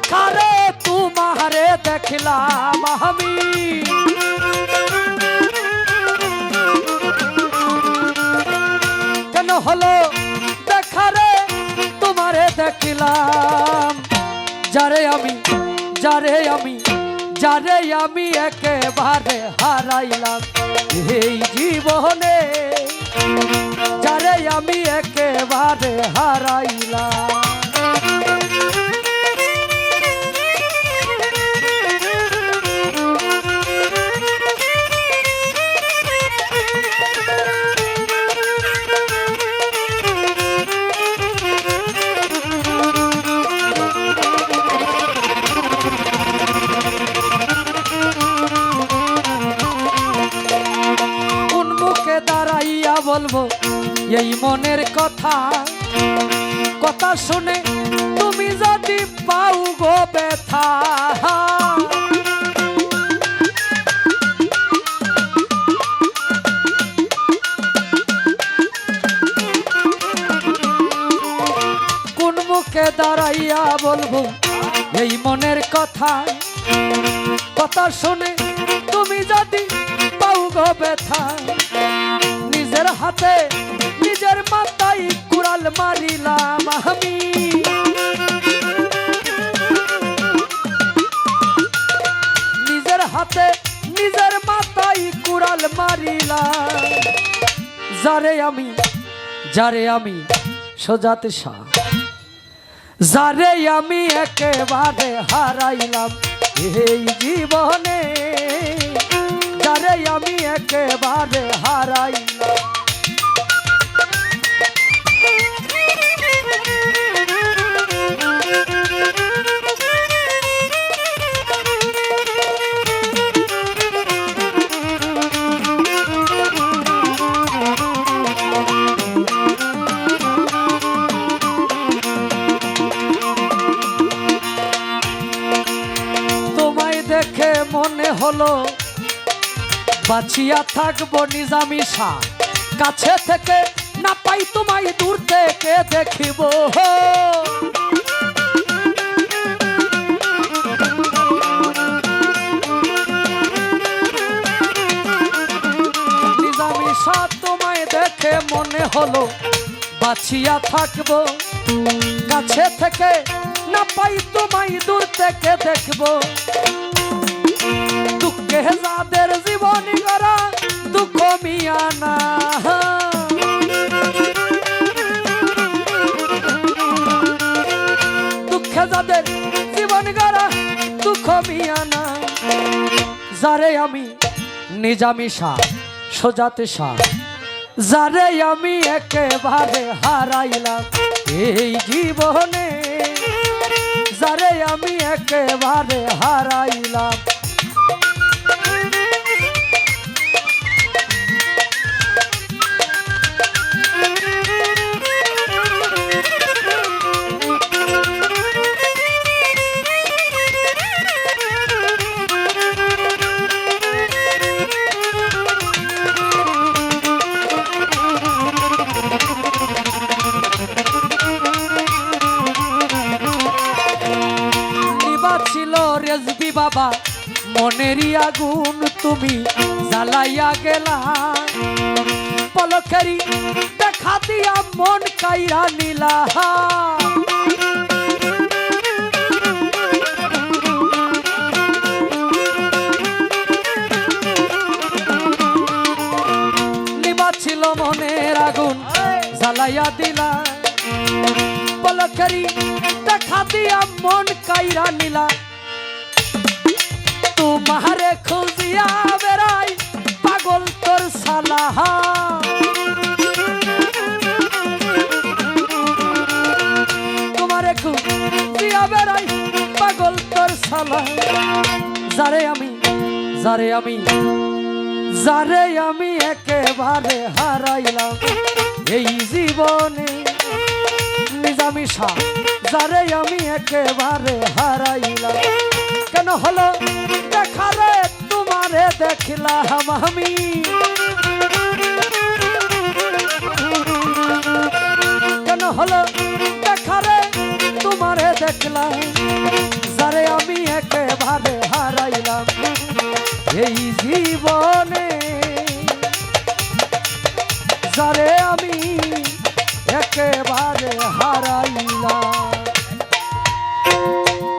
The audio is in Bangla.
দেখারে তোমারে দেখলাম আমি, কেন হলো দেখারে তোমারে দেখলাম, যারে আমি একেবারে হারাইলাম এই জীবনে, যারে আমি একেবারে হারাইলাম। বলবো এই মনের কথা, কথা শুনে তুমি যদি পাও গো ব্যথা, কোন মুখে দাঁড়াইয়া বলবো এই মনের কথা, কথা শুনে তুমি যদি পাও গো ব্যথা, নিজের হাতে নিজের মাথায় কুড়াল মারিলাম আমি, নিজের হাতে নিজের মাথায় কুড়াল মারিলাম, যারে আমি সোজাতে শাহ, যারে আমি একেবারে হারাইলাম এই জীবনে, যারে আমি একেবারে হারাইলাম। তোমায় দেখে মনে হলো বাঁচিয়া থাকবো নিজামি শাহ, কাছে থেকে না পাই তোমায় দূর থেকে দেখিব, নিজামি শাহ তোমায় দেখে মনে হলো বাঁচিয়া থাকবো, কাছে থেকে না পাই তোমায় দূর থেকে দেখবো, দুঃখে যাদের জীবনী গড়া দুঃখ মিয়ানা, দুঃখে যাদের জীবন গড়া দুঃখ মিয়ানা, যারে আমি নিজামি শাহ সোজাতে শাহ, যারে আমি একেবারে হারাইলাম এই জীবনে, যারে আমি একেবারে হারাইলাম। রেজবি বাবা মনেরই আগুন তুমি জ্বালাইয়া গেলা, পলকেরি দেখা দিয়া মন কাইরা নিলা, নিবা ছিল মনের আগুন জ্বালাইয়া দিলা, পলকেরি দেখা দিয়া মন কাইরা নিলা, তোমারে খুঁজিয়া বেড়াই পাগল তোর সালাহ, তোমারে খুঁজিয়া বেড়াই পাগল তোর সালাহ, যারে আমি একেবারে হারাইলাম এই জীবনে, নিজামি শাহ যারে আমি একেবারে হারাইলাম, কেন হলো দেখারে তোমারে দেখলাম আমি, কেন হলো দেখারে তোমারে দেখলাম, হারাই